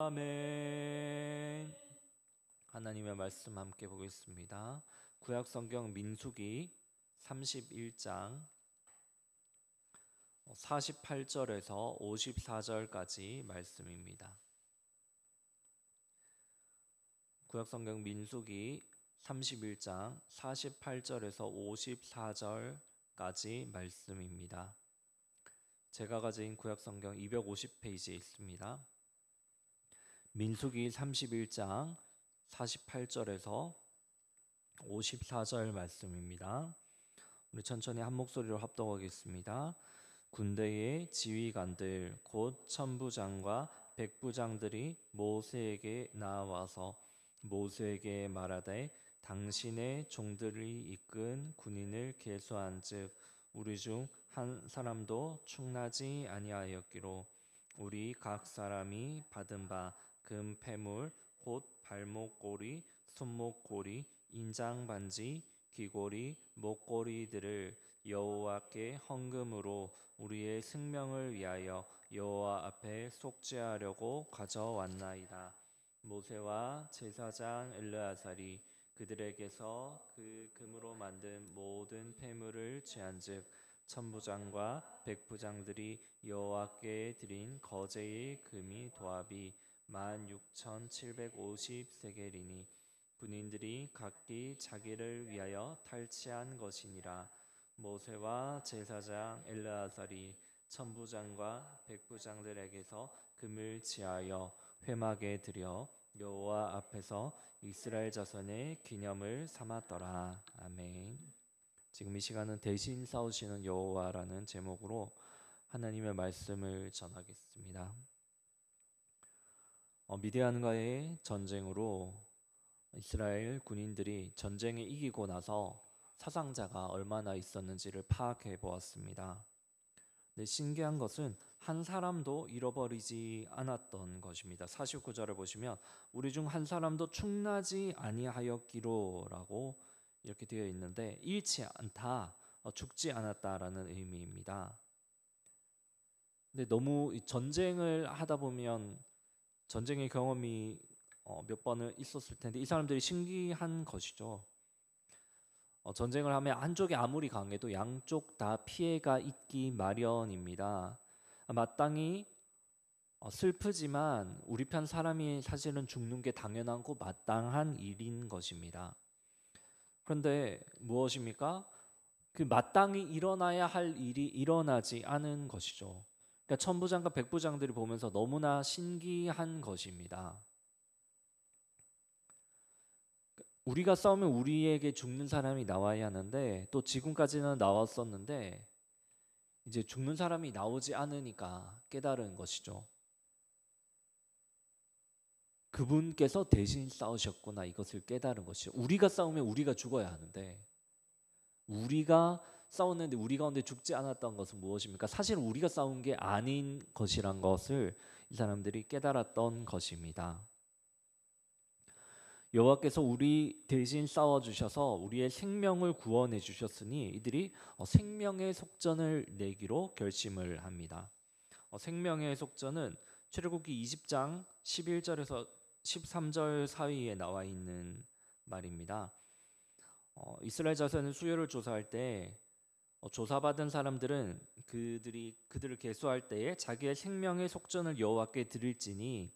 아멘. 하나님의 말씀 함께 보겠습니다. 구약 성경 민수기 31장 48절에서 54절까지 말씀입니다. 구약 성경 민수기 31장 48절에서 54절까지 말씀입니다. 제가 가진 구약 성경 250페이지에 있습니다. 민수기 31장 48절에서 54절 말씀입니다. 우리 천천히 한 목소리로 합독하겠습니다. 군대의 지휘관들 곧 천부장과 백부장들이 모세에게 나와서 모세에게 말하되 당신의 종들이 이끈 군인을 계수한즉 우리 중 한 사람도 충나지 아니하였기로 우리 각 사람이 받은 바 금 패물 곧 발목고리, 손목고리, 인장반지, 귀고리, 목고리들을 여호와께 헌금으로 우리의 생명을 위하여 여호와 앞에 속죄하려고 가져왔나이다. 모세와 제사장 엘르아살이 그들에게서 그 금으로 만든 모든 패물을 제한즉 천부장과 백부장들이 여호와께 드린 거제의 금이 도합이 16,750세겔이니 군인들이 각기 자기를 위하여 탈취한 것이니라. 모세와 제사장 엘르아살이 천부장과 백부장들에게서 금을 지하여 회막에 들여 여호와 앞에서 이스라엘 자손의 기념을 삼았더라. 아멘. 지금 이 시간은 대신 싸우시는 여호와라는 제목으로 하나님의 말씀을 전하겠습니다. 미디안과의 전쟁으로 이스라엘 군인들이 전쟁에 이기고 나서 사상자가 얼마나 있었는지를 파악해 보았습니다. 근데 신기한 것은 한 사람도 잃어버리지 않았던 것입니다. 49절을 보시면 우리 중 한 사람도 충나지 아니하였기로라고 이렇게 되어 있는데 잃지 않다, 죽지 않았다라는 의미입니다. 근데 너무 전쟁을 하다 보면 전쟁의 경험이 몇 번은 있었을 텐데 이 사람들이 신기한 것이죠. 전쟁을 하면 한쪽이 아무리 강해도 양쪽 다 피해가 있기 마련입니다. 마땅히 슬프지만 우리 편 사람이 사실은 죽는 게 당연하고 마땅한 일인 것입니다. 그런데 무엇입니까? 그 마땅히 일어나야 할 일이 일어나지 않은 것이죠. 그러니까 천부장과 백부장들이 보면서 너무나 신기한 것입니다. 우리가 싸우면 우리에게 죽는 사람이 나와야 하는데 또 지금까지는 나왔었는데 이제 죽는 사람이 나오지 않으니까 깨달은 것이죠. 그분께서 대신 싸우셨구나, 이것을 깨달은 것이죠. 우리가 싸우면 우리가 죽어야 하는데 우리가 싸웠는데 우리 가운데 죽지 않았던 것은 무엇입니까? 사실 우리가 싸운 게 아닌 것이란 것을 이 사람들이 깨달았던 것입니다. 여호와께서 우리 대신 싸워주셔서 우리의 생명을 구원해 주셨으니 이들이 생명의 속전을 내기로 결심을 합니다. 생명의 속전은 출애굽기 20장 11절에서 13절 사이에 나와 있는 말입니다. 이스라엘 자손은 수요를 조사할 때 조사받은 사람들은 그들을 계수할 때에 자기의 생명의 속전을 여호와께 드릴지니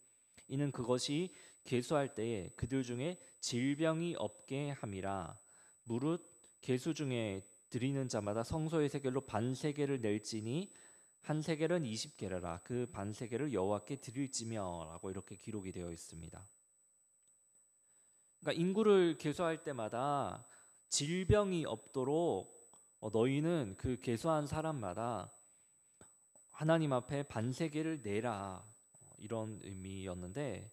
이는 그것이 계수할 때에 그들 중에 질병이 없게 함이라. 무릇 계수 중에 드리는 자마다 성소의 세겔로 반세겔을 낼지니 한 세겔은 20게라라. 그 반세겔을 여호와께 드릴지며라고 이렇게 기록이 되어 있습니다. 그러니까 인구를 계수할 때마다 질병이 없도록 너희는 그 계수한 사람마다 하나님 앞에 반세겔을 내라, 이런 의미였는데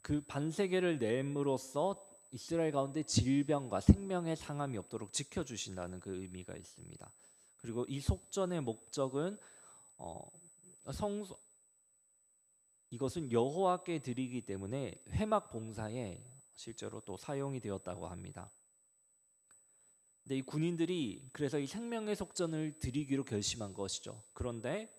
그 반세겔을 냄으로써 이스라엘 가운데 질병과 생명의 상함이 없도록 지켜주신다는 그 의미가 있습니다. 그리고 이 속전의 목적은 이것은 여호와께 드리기 때문에 회막 봉사에 실제로 또 사용이 되었다고 합니다. 근데 이 군인들이 그래서 이 생명의 속전을 드리기로 결심한 것이죠. 그런데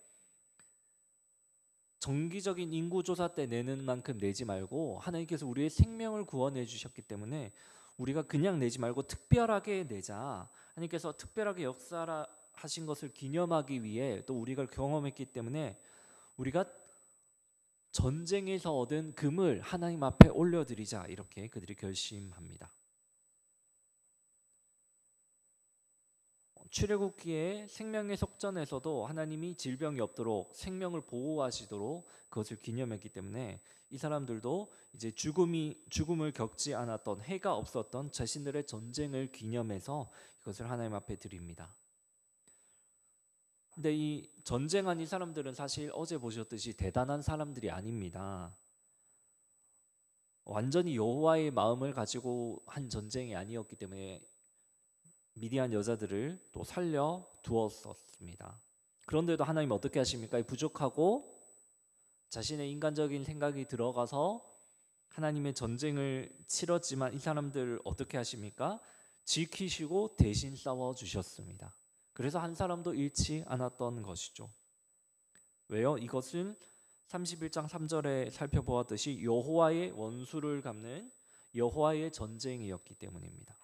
정기적인 인구조사 때 내는 만큼 내지 말고 하나님께서 우리의 생명을 구원해 주셨기 때문에 우리가 그냥 내지 말고 특별하게 내자. 하나님께서 특별하게 역사하신 것을 기념하기 위해 또 우리가 경험했기 때문에 우리가 전쟁에서 얻은 금을 하나님 앞에 올려드리자, 이렇게 그들이 결심합니다. 출애굽기의 생명의 속전에서도 하나님이 질병이 없도록 생명을 보호하시도록 그것을 기념했기 때문에 이 사람들도 이제 죽음을 겪지 않았던, 해가 없었던 자신들의 전쟁을 기념해서 이것을 하나님 앞에 드립니다. 근데 이 전쟁한 이 사람들은 사실 어제 보셨듯이 대단한 사람들이 아닙니다. 완전히 여호와의 마음을 가지고 한 전쟁이 아니었기 때문에 미디안 여자들을 또 살려 두었었습니다. 그런데도 하나님 어떻게 하십니까? 부족하고 자신의 인간적인 생각이 들어가서 하나님의 전쟁을 치렀지만 이 사람들을 어떻게 하십니까? 지키시고 대신 싸워 주셨습니다. 그래서 한 사람도 잃지 않았던 것이죠. 왜요? 이것은 31장 3절에 살펴보았듯이 여호와의 원수를 갚는 여호와의 전쟁이었기 때문입니다.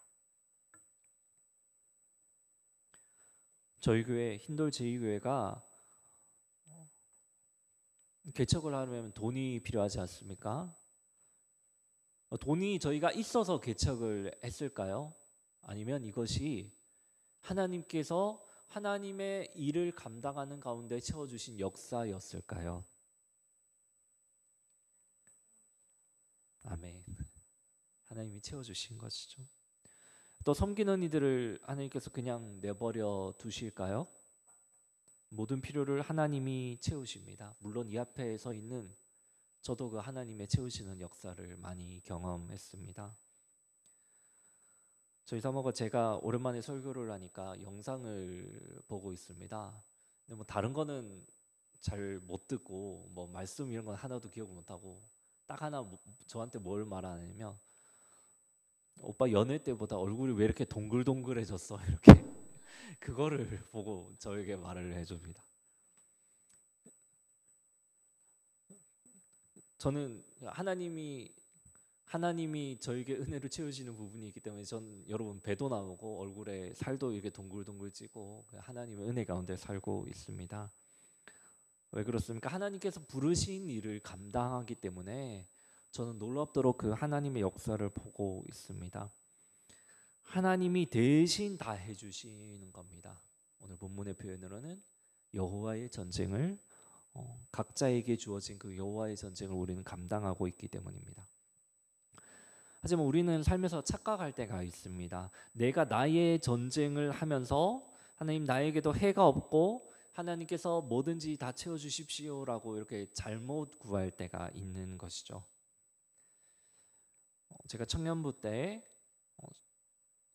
저희 교회 흰돌 제2교회가 개척을 하려면 돈이 필요하지 않습니까? 돈이 저희가 있어서 개척을 했을까요? 아니면 이것이 하나님께서 하나님의 일을 감당하는 가운데 채워주신 역사였을까요? 아멘. 하나님이 채워주신 것이죠. 또 섬기는 이들을 하나님께서 그냥 내버려 두실까요? 모든 필요를 하나님이 채우십니다. 물론 이 앞에 서 있는 저도 그 하나님의 채우시는 역사를 많이 경험했습니다. 저희 사모가 제가 오랜만에 설교를 하니까 영상을 보고 있습니다. 근데 뭐 다른 거는 잘 못 듣고 뭐 말씀 이런 건 하나도 기억 못 하고 딱 하나 저한테 뭘 말하냐면 오빠 연애 때보다 얼굴이 왜 이렇게 동글동글해졌어? 이렇게 그거를 보고 저에게 말을 해줍니다. 저는 하나님이 저에게 은혜를 채우시는 부분이 있기 때문에 전 여러분 배도 나오고 얼굴에 살도 이렇게 동글동글 찌고 하나님의 은혜 가운데 살고 있습니다. 왜 그렇습니까? 하나님께서 부르신 일을 감당하기 때문에 저는 놀랍도록 그 하나님의 역사를 보고 있습니다. 하나님이 대신 다 해주시는 겁니다. 오늘 본문의 표현으로는 여호와의 전쟁을 각자에게 주어진 그 여호와의 전쟁을 우리는 감당하고 있기 때문입니다. 하지만 우리는 삶에서 착각할 때가 있습니다. 내가 나의 전쟁을 하면서 하나님 나에게도 해가 없고 하나님께서 뭐든지 다 채워주십시오라고 이렇게 잘못 구할 때가 있는 것이죠. 제가 청년부 때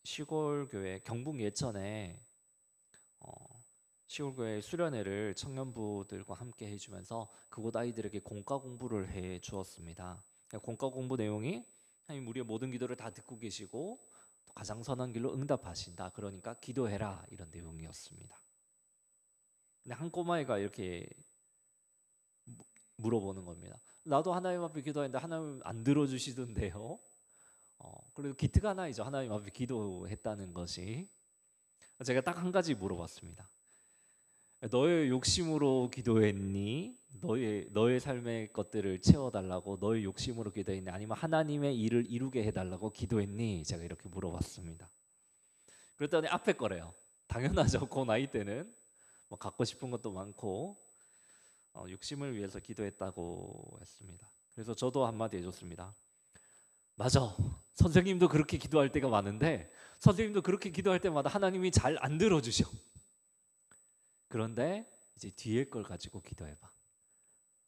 시골교회 경북 예천에 시골교회 수련회를 청년부들과 함께 해주면서 그곳 아이들에게 공과 공부를 해 주었습니다. 공과 공부 내용이 하나님 우리의 모든 기도를 다 듣고 계시고 또 가장 선한 길로 응답하신다. 그러니까 기도해라 이런 내용이었습니다. 근데 한 꼬마애가 이렇게 물어보는 겁니다. 나도 하나님 앞에 기도했는데 하나님 안 들어주시던데요. 그래도 기특한 하나이죠. 하나님 앞에 기도했다는 것이. 제가 딱 한 가지 물어봤습니다. 너의 욕심으로 기도했니? 너의 삶의 것들을 채워달라고 너의 욕심으로 기도했니? 아니면 하나님의 일을 이루게 해달라고 기도했니? 제가 이렇게 물어봤습니다. 그랬더니 앞에 거래요. 당연하죠. 그 나이 때는 뭐 갖고 싶은 것도 많고 욕심을 위해서 기도했다고 했습니다. 그래서 저도 한마디 해줬습니다. 맞아. 선생님도 그렇게 기도할 때가 많은데 선생님도 그렇게 기도할 때마다 하나님이 잘 안 들어주셔. 그런데 이제 뒤에 걸 가지고 기도해봐.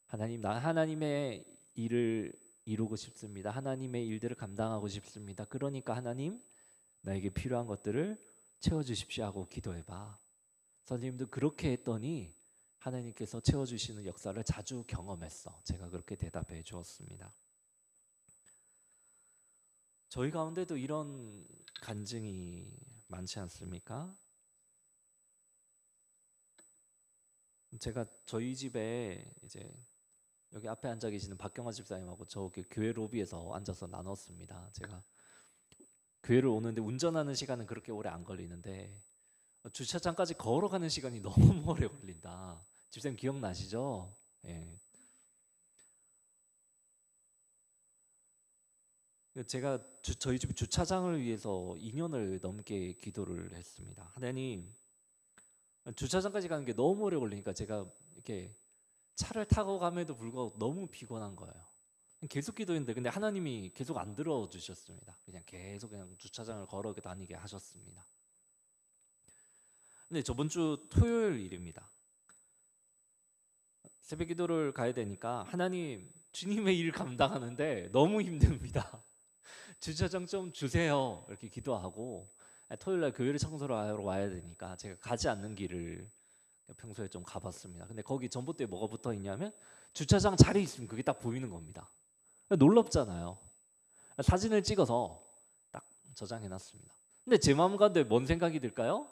하나님, 나 하나님의 일을 이루고 싶습니다. 하나님의 일들을 감당하고 싶습니다. 그러니까 하나님 나에게 필요한 것들을 채워주십시오 하고 기도해봐. 선생님도 그렇게 했더니 하나님께서 채워주시는 역사를 자주 경험했어. 제가 그렇게 대답해 주었습니다. 저희 가운데도 이런 간증이 많지 않습니까? 제가 저희 집에 이제 여기 앞에 앉아 계시는 박경화 집사님하고 저 교회 로비에서 앉아서 나눴습니다. 제가 교회를 오는데 운전하는 시간은 그렇게 오래 안 걸리는데 주차장까지 걸어가는 시간이 너무 오래 걸린다. 집사님 기억나시죠? 예. 제가 저희 집 주차장을 위해서 2년을 넘게 기도를 했습니다. 하나님, 주차장까지 가는 게 너무 오래 걸리니까 제가 이렇게 차를 타고 감에도 불구하고 너무 피곤한 거예요. 계속 기도했는데 근데 하나님이 계속 안 들어주셨습니다. 그냥 계속 그냥 주차장을 걸어 다니게 하셨습니다. 근데 저번 주 토요일 일입니다. 새벽 기도를 가야 되니까 하나님, 주님의 일 감당하는데 너무 힘듭니다. 주차장 좀 주세요. 이렇게 기도하고 토요일 날 교회를 청소를 하러 와야 되니까 제가 가지 않는 길을 평소에 좀 가봤습니다. 근데 거기 전봇대에 뭐가 붙어 있냐면 주차장 자리 있으면 그게 딱 보이는 겁니다. 놀랍잖아요. 사진을 찍어서 딱 저장해 놨습니다. 근데 제 마음 가운데 뭔 생각이 들까요?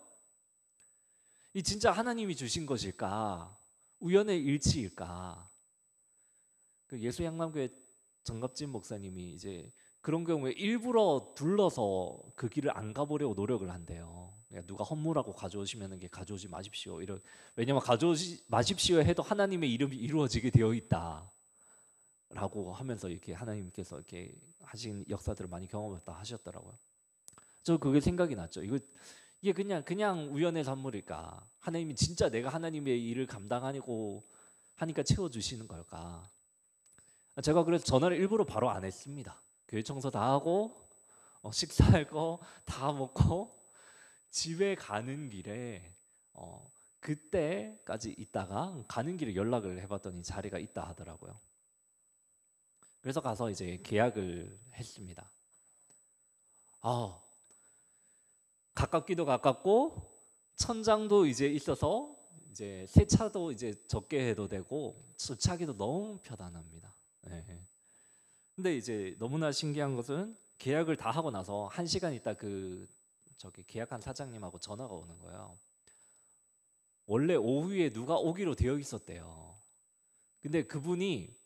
이 진짜 하나님이 주신 것일까? 우연의 일치일까? 그 예수양남교회 정갑진 목사님이 이제 그런 경우에 일부러 둘러서 그 길을 안 가보려고 노력을 한대요. 그러니까 누가 헌물하고 가져오시면 이게 가져오지 마십시오. 왜냐면 가져오지 마십시오 해도 하나님의 이름이 이루어지게 되어 있다라고 하면서 이렇게 하나님께서 이렇게 하신 역사들을 많이 경험했다 하셨더라고요. 저 그게 생각이 났죠. 이게 그냥 우연의 산물일까? 하나님이 진짜 내가 하나님의 일을 감당하고 하니까 채워주시는 걸까? 제가 그래서 전화를 일부러 바로 안 했습니다. 교회 청소 다 하고 식사할 거 다 먹고 집에 가는 길에 그때까지 있다가 가는 길에 연락을 해봤더니 자리가 있다 하더라고요. 그래서 가서 이제 계약을 했습니다. 가깝기도 가깝고 천장도 이제 있어서 이제 세차도 이제 적게 해도 되고 주차하기도 너무 편안합니다. 네. 근데 이제 너무나 신기한 것은 계약을 다 하고 나서 1시간 있다 계약한 사장님하고 전화가 오는 거예요. 원래 오후에 누가 오기로 되어 있었대요. 근데 그분이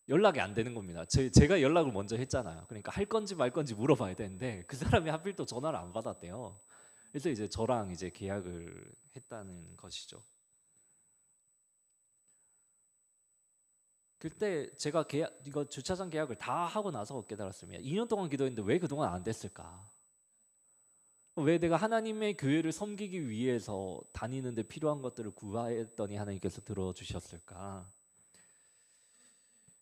연락이 안 되는 겁니다. 제가 연락을 먼저 했잖아요. 그러니까 할 건지 말 건지 물어봐야 되는데 그 사람이 하필 또 전화를 안 받았대요. 그래서 이제 저랑 이제 계약을 했다는 것이죠. 그때 제가 이거 주차장 계약을 다 하고 나서 깨달았습니다. 2년 동안 기도했는데 왜 그동안 안 됐을까? 왜 내가 하나님의 교회를 섬기기 위해서 다니는데 필요한 것들을 구하였더니 하나님께서 들어주셨을까?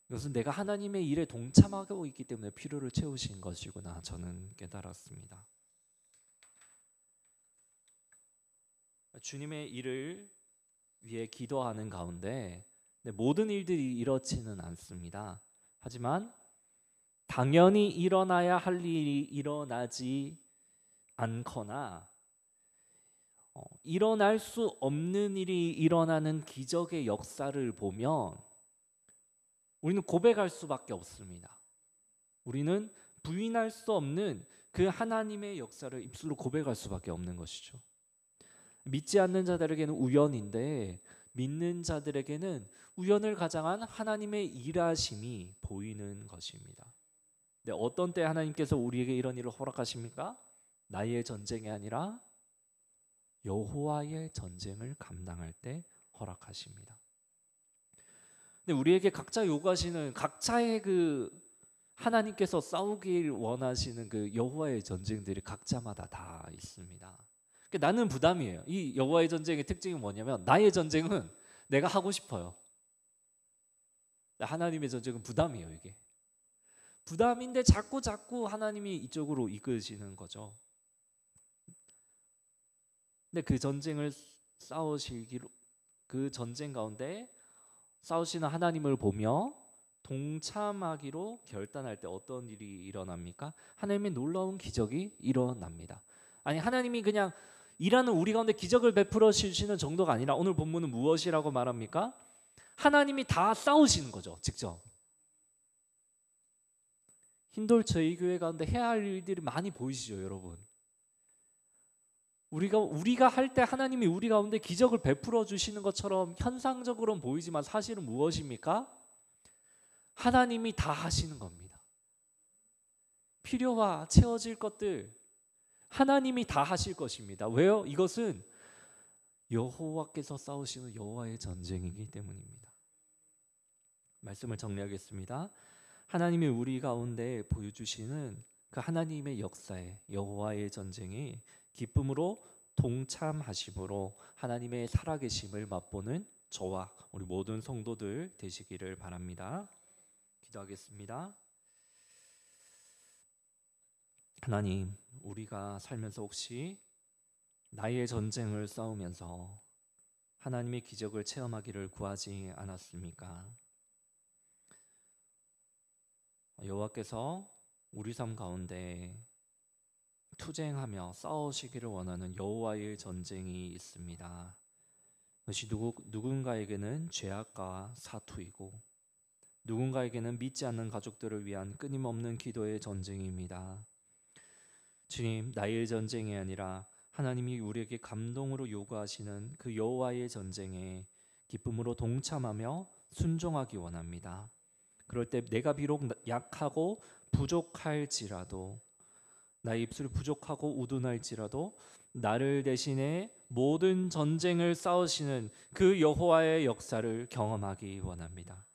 이것은 내가 하나님의 일에 동참하고 있기 때문에 필요를 채우신 것이구나 저는 깨달았습니다. 주님의 일을 위해 기도하는 가운데 모든 일들이 이렇지는 않습니다. 하지만 당연히 일어나야 할 일이 일어나지 않거나 일어날 수 없는 일이 일어나는 기적의 역사를 보면 우리는 고백할 수밖에 없습니다. 우리는 부인할 수 없는 그 하나님의 역사를 입술로 고백할 수밖에 없는 것이죠. 믿지 않는 자들에게는 우연인데 믿는 자들에게는 우연을 가장한 하나님의 일하심이 보이는 것입니다. 근데 어떤 때 하나님께서 우리에게 이런 일을 허락하십니까? 나의 전쟁이 아니라 여호와의 전쟁을 감당할 때 허락하십니다. 근데 우리에게 각자 요구하시는 각자의 하나님께서 싸우길 원하시는 여호와의 전쟁들이 각자마다 다 있습니다. 그러니까 나는 부담이에요. 이 여호와의 전쟁의 특징이 뭐냐면 나의 전쟁은 내가 하고 싶어요. 하나님의 전쟁은 부담이에요. 이게 부담인데 자꾸 하나님이 이쪽으로 이끄시는 거죠. 근데 그 전쟁을 싸우시기로 그 전쟁 가운데 싸우시는 하나님을 보며 동참하기로 결단할 때 어떤 일이 일어납니까? 하나님의 놀라운 기적이 일어납니다. 아니 하나님이 그냥 일하는 우리 가운데 기적을 베풀어 주시는 정도가 아니라 오늘 본문은 무엇이라고 말합니까? 하나님이 다 싸우시는 거죠. 직접. 흰돌 저희 교회 가운데 해야 할 일들이 많이 보이시죠, 여러분? 우리가 할 때 하나님이 우리 가운데 기적을 베풀어 주시는 것처럼 현상적으로는 보이지만 사실은 무엇입니까? 하나님이 다 하시는 겁니다. 필요와 채워질 것들 하나님이 다 하실 것입니다. 왜요? 이것은 여호와께서 싸우시는 여호와의 전쟁이기 때문입니다. 말씀을 정리하겠습니다. 하나님이 우리 가운데 보여주시는 그 하나님의 역사에 여호와의 전쟁이 기쁨으로 동참하심으로 하나님의 살아계심을 맛보는 저와 우리 모든 성도들 되시기를 바랍니다. 기도하겠습니다. 하나님, 우리가 살면서 혹시 나의 전쟁을 싸우면서 하나님의 기적을 체험하기를 구하지 않았습니까? 여호와께서 우리 삶 가운데 투쟁하며 싸우시기를 원하는 여호와의 전쟁이 있습니다. 그것이 누군가에게는 죄악과 사투이고 누군가에게는 믿지 않는 가족들을 위한 끊임없는 기도의 전쟁입니다. 주님, 나의 전쟁이 아니라 하나님이 우리에게 감동으로 요구하시는 그 여호와의 전쟁에 기쁨으로 동참하며 순종하기 원합니다. 그럴 때 내가 비록 약하고 부족할지라도 나의 입술이 부족하고 우둔할지라도 나를 대신해 모든 전쟁을 싸우시는 그 여호와의 역사를 경험하기 원합니다.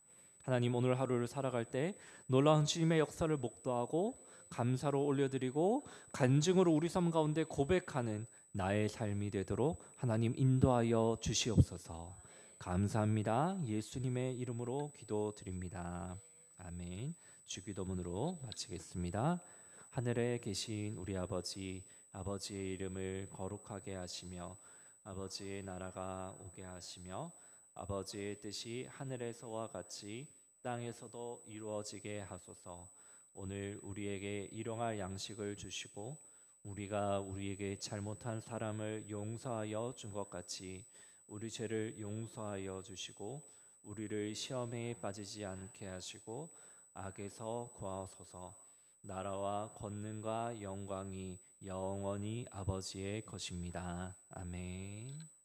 하나님, 오늘 하루를 살아갈 때 놀라운 주님의 역사를 목도하고 감사로 올려드리고 간증으로 우리 삶 가운데 고백하는 나의 삶이 되도록 하나님 인도하여 주시옵소서. 감사합니다. 예수님의 이름으로 기도드립니다. 아멘. 주기도문으로 마치겠습니다. 하늘에 계신 우리 아버지, 아버지의 이름을 거룩하게 하시며 아버지의 나라가 오게 하시며 아버지의 뜻이 하늘에서와 같이 땅에서도 이루어지게 하소서. 오늘 우리에게 일용할 양식을 주시고 우리가 우리에게 잘못한 사람을 용서하여 준 것 같이 우리 죄를 용서하여 주시고 우리를 시험에 빠지지 않게 하시고 악에서 구하소서. 나라와 권능과 영광이 영원히 아버지의 것입니다. 아멘.